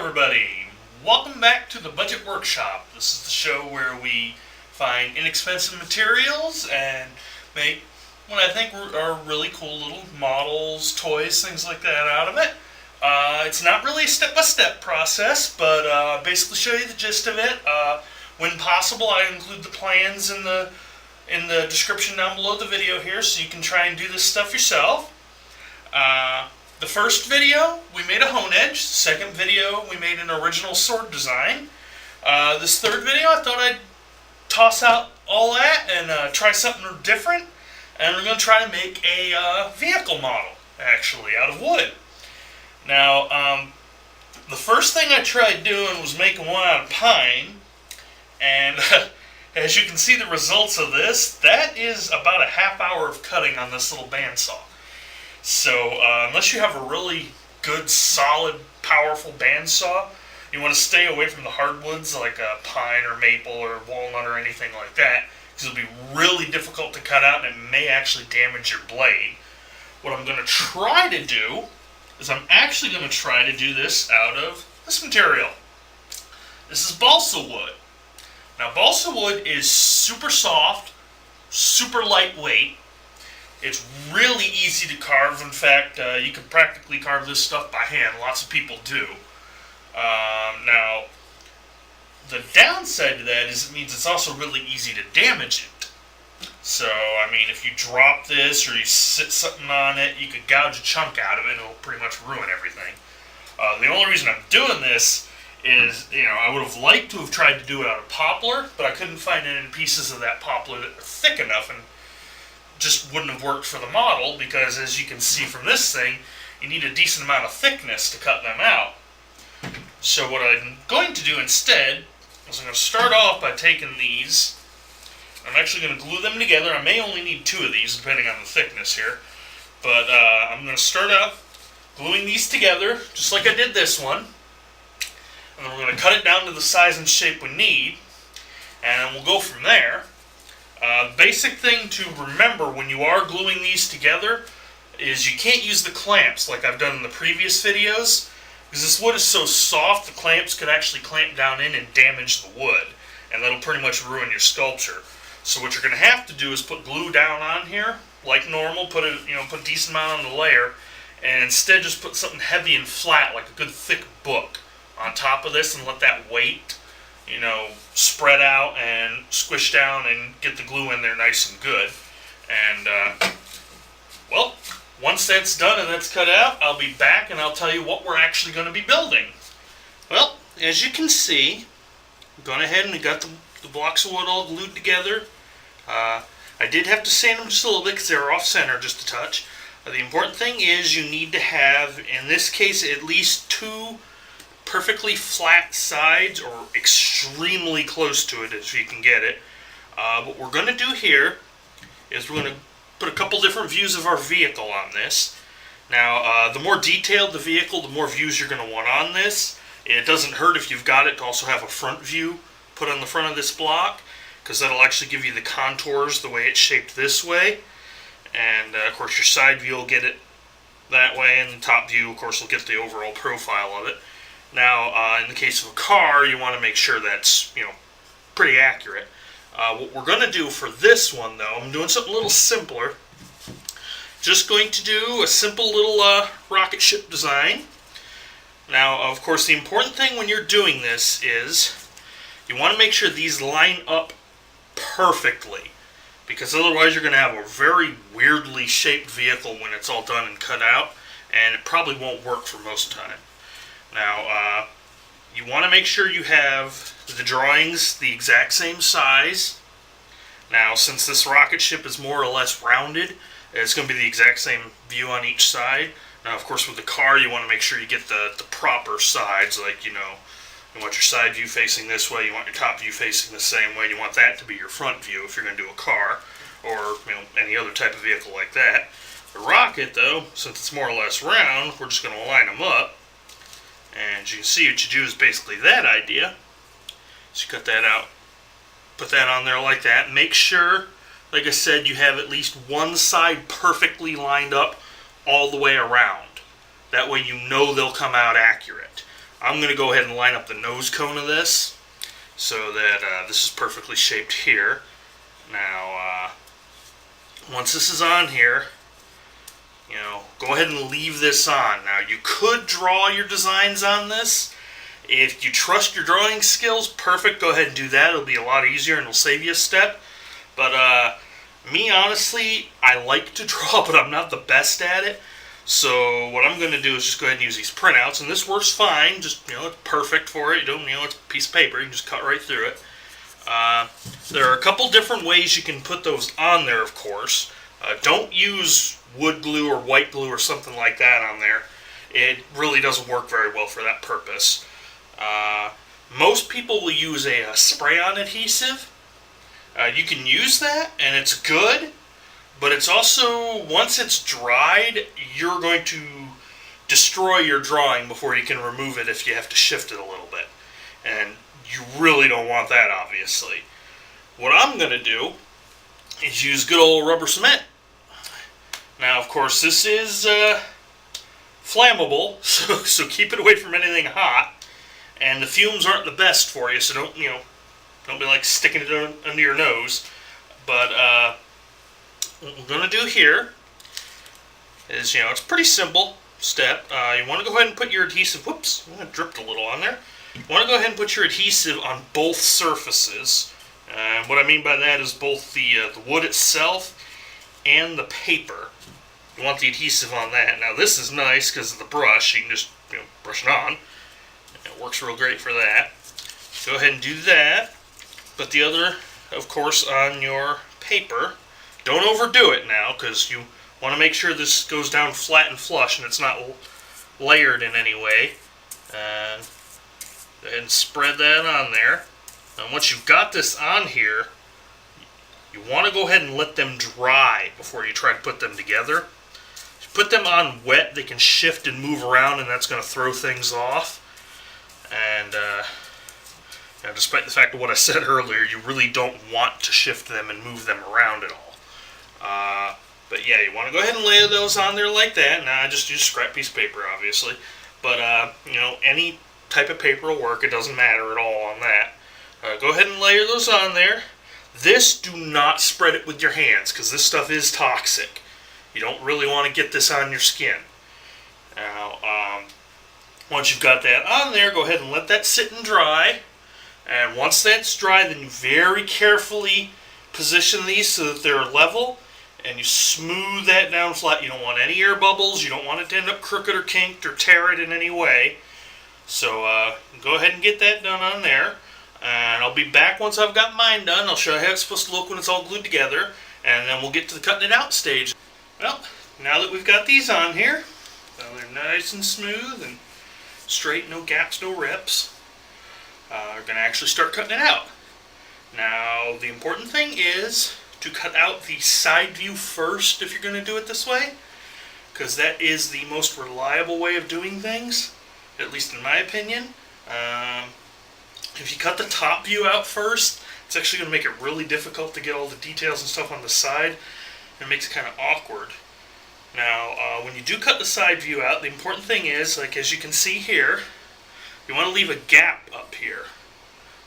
everybody, welcome back to the Budget Workshop. This is the show where we find inexpensive materials and make what I think are really cool little models, toys, things like that out of it. It's not really a step-by-step process, but basically show you the gist of it. When possible, I include the plans in the description down below the video here, so you can try and do this stuff yourself. The first video, we made a hone edge. The second video, we made an original sword design. This third video, I thought I'd toss out all that and try something different. And we're going to try to make a vehicle model, actually, out of wood. Now, the first thing I tried doing was making one out of pine. And as you can see the results of this, that is about a half hour of cutting on this little bandsaw. So, unless you have a really good, solid, powerful bandsaw, you want to stay away from the hardwoods like pine or maple or walnut or anything like that, because it'll be really difficult to cut out and it may actually damage your blade. What I'm going to try to do is I'm actually going to try to do this out of this material. This is balsa wood. Now, balsa wood is super soft, super lightweight. It's really easy to carve. In fact, you can practically carve this stuff by hand. Lots of people do. Now, the downside to that is it means it's also really easy to damage it. So, I mean, if you drop this or you sit something on it, you could gouge a chunk out of it and it'll pretty much ruin everything. The only reason I'm doing this is, I would have liked to have tried to do it out of poplar, but I couldn't find any pieces of that poplar that were thick enough and just wouldn't have worked for the model, because as you can see from this thing, you need a decent amount of thickness to cut them out. So what I'm going to do instead is I'm going to start off by taking these. I'm actually going to glue them together. I may only need 2 of these depending on the thickness here, but I'm going to start out gluing these together just like I did this one, and then we're going to cut it down to the size and shape we need, and we'll go from there. Basic thing to remember when you are gluing these together is you can't use the clamps like I've done in the previous videos, because this wood is so soft the clamps could actually clamp down in and damage the wood, and that'll pretty much ruin your sculpture. So what you're going to have to do is put glue down on here like normal, put a decent amount on the layer, and instead just put something heavy and flat like a good thick book on top of this and let that weight spread out and squish down and get the glue in there nice and good. And, well, once that's done and that's cut out, I'll be back and I'll tell you what we're actually going to be building. Well, as you can see, I've gone ahead and we got the blocks of wood all glued together. I did have to sand them just a little bit because they were off center just a touch. The important thing is you need to have, in this case, at least 2 perfectly flat sides, or extremely close to it if you can get it. What we're going to do here is we're going to put a couple different views of our vehicle on this. Now, the more detailed the vehicle, the more views you're going to want on this. It doesn't hurt if you've got it to also have a front view put on the front of this block, because that'll actually give you the contours the way it's shaped this way. And, of course, your side view will get it that way, and the top view, of course, will get the overall profile of it. Now, in the case of a car, you want to make sure that's, pretty accurate. What we're going to do for this one, though, I'm doing something a little simpler. Just going to do a simple little rocket ship design. Now, of course, the important thing when you're doing this is you want to make sure these line up perfectly, because otherwise you're going to have a very weirdly shaped vehicle when it's all done and cut out, and it probably won't work for most of the time. Now, you want to make sure you have the drawings the exact same size. Now, since this rocket ship is more or less rounded, it's going to be the exact same view on each side. Now, of course, with the car, you want to make sure you get the proper sides. Like, you want your side view facing this way, you want your top view facing the same way. You want that to be your front view if you're going to do a car, or any other type of vehicle like that. The rocket, though, since it's more or less round, we're just going to line them up. And you can see what you do is basically that idea. So you cut that out, put that on there like that. Make sure, like I said, you have at least one side perfectly lined up all the way around. That way you know they'll come out accurate. I'm going to go ahead and line up the nose cone of this so that this is perfectly shaped here. Now, once this is on here, go ahead and leave this on. Now, you could draw your designs on this. If you trust your drawing skills, perfect, go ahead and do that. It'll be a lot easier and it'll save you a step. But me, honestly, I like to draw, but I'm not the best at it. So what I'm going to do is just go ahead and use these printouts, and this works fine. Just, it's perfect for it. It's a piece of paper. You can just cut right through it. There are a couple different ways you can put those on there, of course. Don't use wood glue or white glue or something like that on there. It really doesn't work very well for that purpose. Most people will use a spray-on adhesive. You can use that, and it's good, but it's also, once it's dried, you're going to destroy your drawing before you can remove it if you have to shift it a little bit. And you really don't want that, obviously. What I'm going to do is use good old rubber cement. Now, of course, this is flammable, so keep it away from anything hot. And the fumes aren't the best for you, so don't be like sticking it under your nose. But what we're going to do here is, it's a pretty simple step. You want to go ahead and put your adhesive, whoops, it dripped a little on there. You want to go ahead and put your adhesive on both surfaces. And what I mean by that is both the wood itself and the paper. You want the adhesive on that. Now this is nice because of the brush. You can just brush it on. It works real great for that. Go ahead and do that. But the other, of course, on your paper. Don't overdo it now, because you want to make sure this goes down flat and flush and it's not layered in any way. And go ahead and spread that on there. And once you've got this on here, you want to go ahead and let them dry before you try to put them together. If you put them on wet, they can shift and move around, and that's going to throw things off. And despite the fact of what I said earlier, you really don't want to shift them and move them around at all. But yeah, you want to go ahead and lay those on there like that. Now I just use scrap piece of paper, obviously. But, any type of paper will work. It doesn't matter at all on that. Go ahead and layer those on there. This, do not spread it with your hands, because this stuff is toxic. You don't really want to get this on your skin. Now, once you've got that on there, go ahead and let that sit and dry. And once that's dry, then you very carefully position these so that they're level, and you smooth that down flat. You don't want any air bubbles. You don't want it to end up crooked or kinked or tear it in any way. So go ahead and get that done on there. And I'll be back once I've got mine done. I'll show you how it's supposed to look when it's all glued together. And then we'll get to the cutting it out stage. Well, now that we've got these on here, they're nice and smooth and straight, no gaps, no rips. We're going to actually start cutting it out. Now, the important thing is to cut out the side view first if you're going to do it this way, because that is the most reliable way of doing things, at least in my opinion. If you cut the top view out first, it's actually going to make it really difficult to get all the details and stuff on the side, and it makes it kind of awkward. Now, when you do cut the side view out, the important thing is, like as you can see here, you want to leave a gap up here.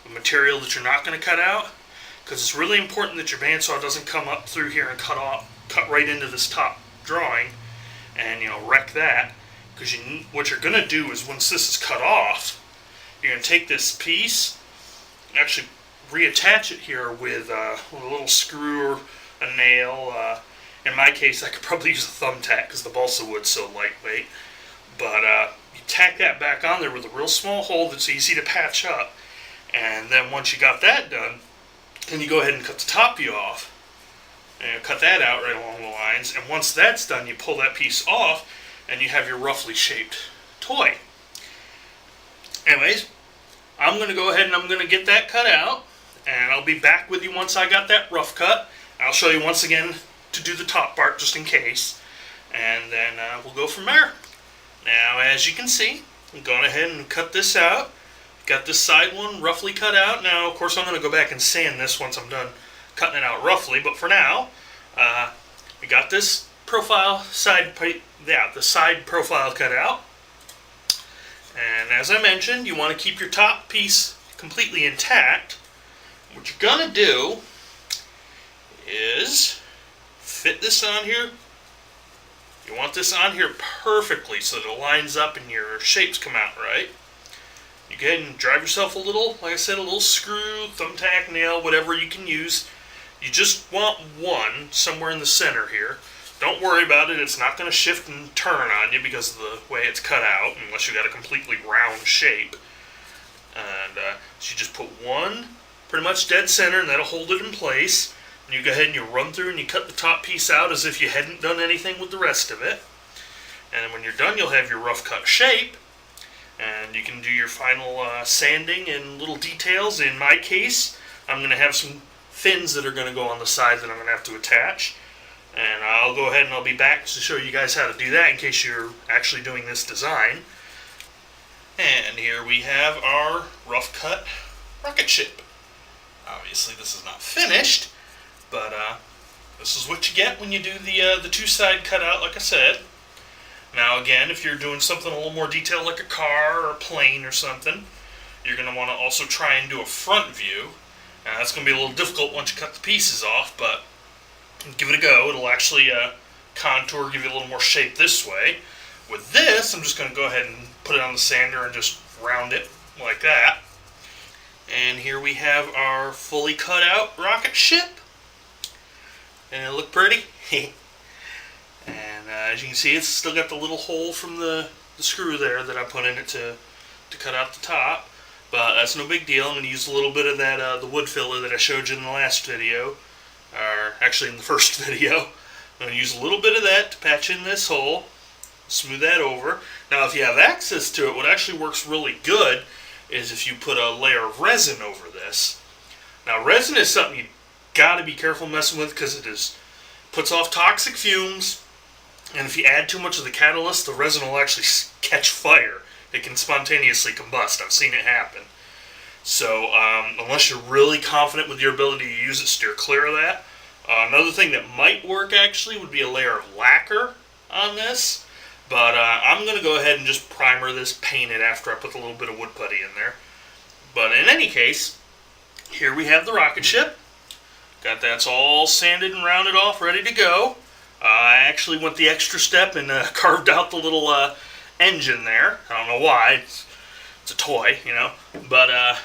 The material that you're not going to cut out, because it's really important that your bandsaw doesn't come up through here and cut right into this top drawing and wreck that. Because what you're going to do is, once this is cut off, you're going to take this piece and actually reattach it here with a little screw or a nail. In my case, I could probably use a thumbtack because the balsa wood's so lightweight. But you tack that back on there with a real small hole that's easy to patch up. And then once you got that done, then you go ahead and cut the top view off. And cut that out right along the lines. And once that's done, you pull that piece off, and you have your roughly shaped toy. Anyways, I'm going to go ahead and I'm going to get that cut out. And I'll be back with you once I got that rough cut. I'll show you once again to do the top part just in case. And then we'll go from there. Now, as you can see, I'm going ahead and cut this out. Got this side one roughly cut out. Now, of course, I'm going to go back and sand this once I'm done cutting it out roughly. But for now, we got this profile the side profile cut out. And as I mentioned, you want to keep your top piece completely intact. What you're going to do is fit this on here. You want this on here perfectly so that it lines up and your shapes come out right. You go ahead and drive yourself a little, like I said, a little screw, thumbtack, nail, whatever you can use. You just want one somewhere in the center here. Don't worry about it. It's not going to shift and turn on you because of the way it's cut out, unless you got a completely round shape. And so you just put one pretty much dead center, and that'll hold it in place. And you go ahead and you run through and you cut the top piece out as if you hadn't done anything with the rest of it. And then when you're done, you'll have your rough cut shape. And you can do your final sanding and little details. In my case, I'm going to have some fins that are going to go on the side that I'm going to have to attach. And I'll go ahead and I'll be back to show you guys how to do that in case you're actually doing this design. And here we have our rough cut rocket ship. Obviously this is not finished, but this is what you get when you do the two-side cutout, like I said. Now again, if you're doing something a little more detailed like a car or a plane or something, you're going to want to also try and do a front view. Now that's going to be a little difficult once you cut the pieces off, but give it a go. It'll actually contour, give you a little more shape this way. With this, I'm just going to go ahead and put it on the sander and just round it like that. And here we have our fully cut out rocket ship. And it look pretty? And as you can see, it's still got the little hole from the screw there that I put in it to cut out the top. But that's no big deal. I'm going to use a little bit of that the wood filler that I showed you in the last video. Or actually in the first video. I'm going to use a little bit of that to patch in this hole. Smooth that over. Now if you have access to it, what actually works really good is if you put a layer of resin over this. Now resin is something you got to be careful messing with because it puts off toxic fumes, and if you add too much of the catalyst, the resin will actually catch fire. It can spontaneously combust. I've seen it happen. So unless you're really confident with your ability to use it, steer clear of that. Another thing that might work actually would be a layer of lacquer on this. But I'm going to go ahead and just primer this, paint it after I put a little bit of wood putty in there. But in any case, here we have the rocket ship. Got that's all sanded and rounded off, ready to go. I actually went the extra step and carved out the little engine there. I don't know why. It's a toy, you know. But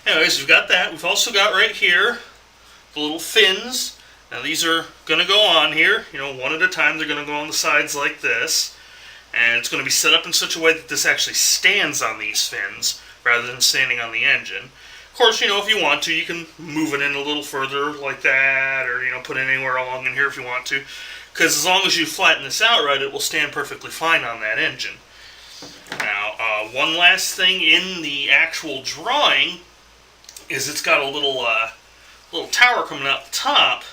anyways, we've got that. We've also got right here the little fins. Now these are going to go on here, you know, one at a time. They're going to go on the sides like this. And it's going to be set up in such a way that this actually stands on these fins rather than standing on the engine. Of course, you know, if you want to, you can move it in a little further like that, or, you know, put it anywhere along in here if you want to. Because as long as you flatten this out right, it will stand perfectly fine on that engine. Now, one last thing in the actual drawing is it's got a little tower coming out the top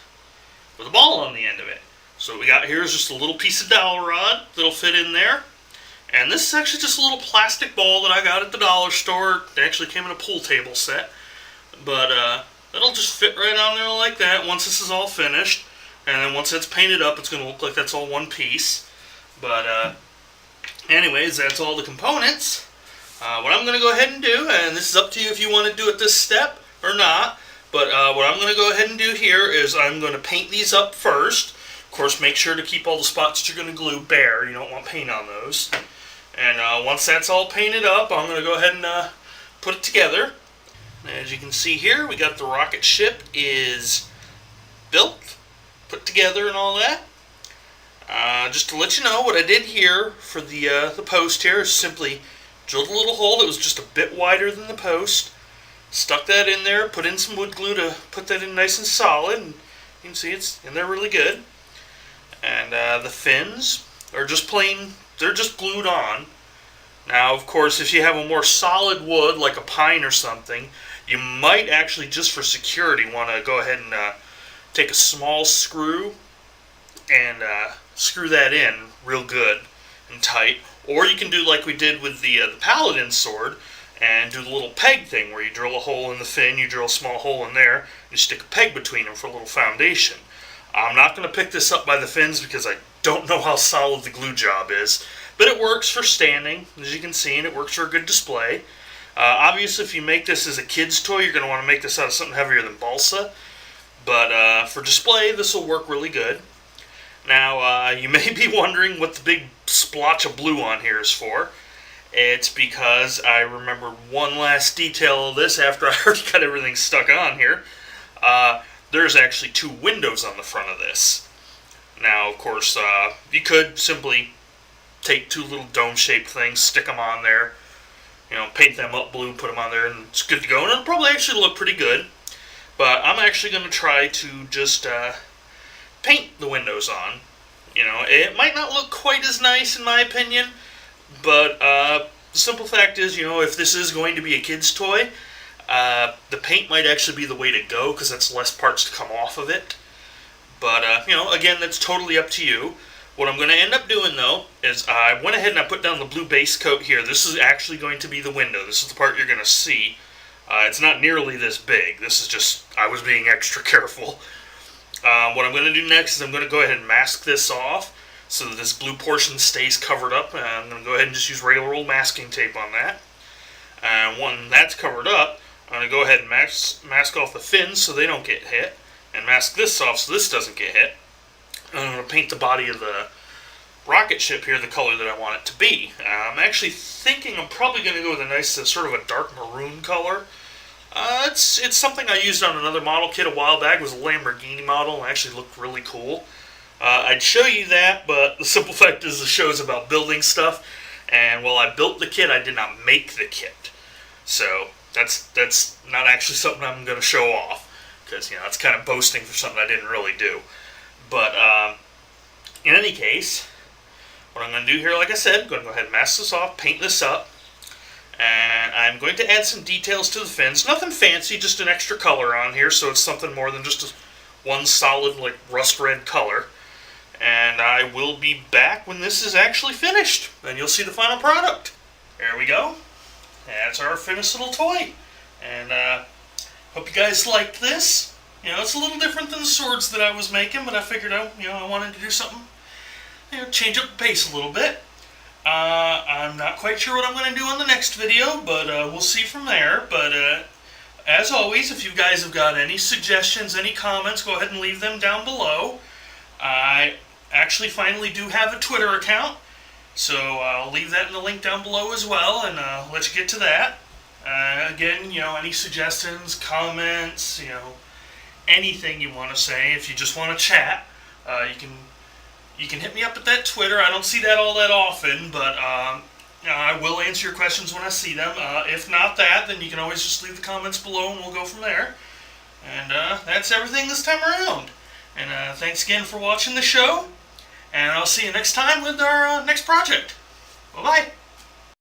with a ball on the end of it. So what we got here is just a little piece of dowel rod that'll fit in there. And this is actually just a little plastic ball that I got at the dollar store. It actually came in a pool table set. But it'll just fit right on there like that once this is all finished. And then once it's painted up, it's going to look like that's all one piece. But anyways, that's all the components. What I'm going to go ahead and do, and this is up to you if you want to do it this step or not. But what I'm going to go ahead and do here is I'm going to paint these up first. Of course, make sure to keep all the spots that you're going to glue bare. You don't want paint on those. And once that's all painted up, I'm going to go ahead and put it together. As you can see here, we got the rocket ship is built, put together and all that. Just to let you know, what I did here for the post here is simply drilled a little hole that was just a bit wider than the post. Stuck that in there, put in some wood glue to put that in nice and solid. And you can see it's in there really good. And the fins are just plain, they're just glued on. Now, of course, if you have a more solid wood, like a pine or something, you might actually, just for security, want to go ahead and take a small screw and screw that in real good and tight. Or you can do like we did with the Paladin sword and do the little peg thing where you drill a hole in the fin, you drill a small hole in there, and you stick a peg between them for a little foundation. I'm not going to pick this up by the fins because I don't know how solid the glue job is. but it works for standing, as you can see, and it works for a good display. Obviously, if you make this as a kid's toy, you're going to want to make this out of something heavier than balsa. But for display, this will work really good. Now, you may be wondering what the big splotch of blue on here is for. It's because I remembered one last detail of this after I already got everything stuck on here. There's actually 2 windows on the front of this. Now, of course, you could simply take 2 little dome-shaped things, stick them on there, paint them up blue, put them on there, and it's good to go. And it'll probably actually look pretty good. But I'm actually going to try to just paint the windows on. It might not look quite as nice in my opinion, but the simple fact is, if this is going to be a kid's toy, the paint might actually be the way to go because that's less parts to come off of it. But, again, that's totally up to you. What I'm going to end up doing, though, is I went ahead and I put down the blue base coat here. This is actually going to be the window. This is the part you're going to see. It's not nearly this big. This is just, I was being extra careful. What I'm going to do next is I'm going to go ahead and mask this off so that this blue portion stays covered up. And I'm going to go ahead and just use regular old masking tape on that. And when that's covered up, I'm going to go ahead and mask off the fins so they don't get hit. And mask this off so this doesn't get hit. And I'm going to paint the body of the rocket ship here the color that I want it to be. I'm actually thinking I'm probably going to go with a nice sort of a dark maroon color. It's something I used on another model kit a while back. It was a Lamborghini model and actually looked really cool. I'd show you that, but the simple fact is the show is about building stuff. And while I built the kit, I did not make the kit. So that's not actually something I'm going to show off. Because, that's kind of boasting for something I didn't really do. But in any case, what I'm going to do here, like I said, I'm going to go ahead and mask this off, paint this up. And I'm going to add some details to the fins. Nothing fancy, just an extra color on here, so it's something more than just one solid, rust red color. And I will be back when this is actually finished, and you'll see the final product. There we go. That's our finished little toy. And hope you guys liked this. It's a little different than the swords that I was making, but I figured out, I wanted to do something, change up the pace a little bit. I'm not quite sure what I'm going to do on the next video, but we'll see from there. But as always, if you guys have got any suggestions, any comments, go ahead and leave them down below. I actually finally do have a Twitter account, so I'll leave that in the link down below as well, and let's get to that. Again, any suggestions, comments, anything you want to say. If you just want to chat, you can hit me up at that Twitter. I don't see that all that often, but I will answer your questions when I see them. If not that, then you can always just leave the comments below and we'll go from there. And that's everything this time around. And thanks again for watching the show. And I'll see you next time with our next project. Bye-bye.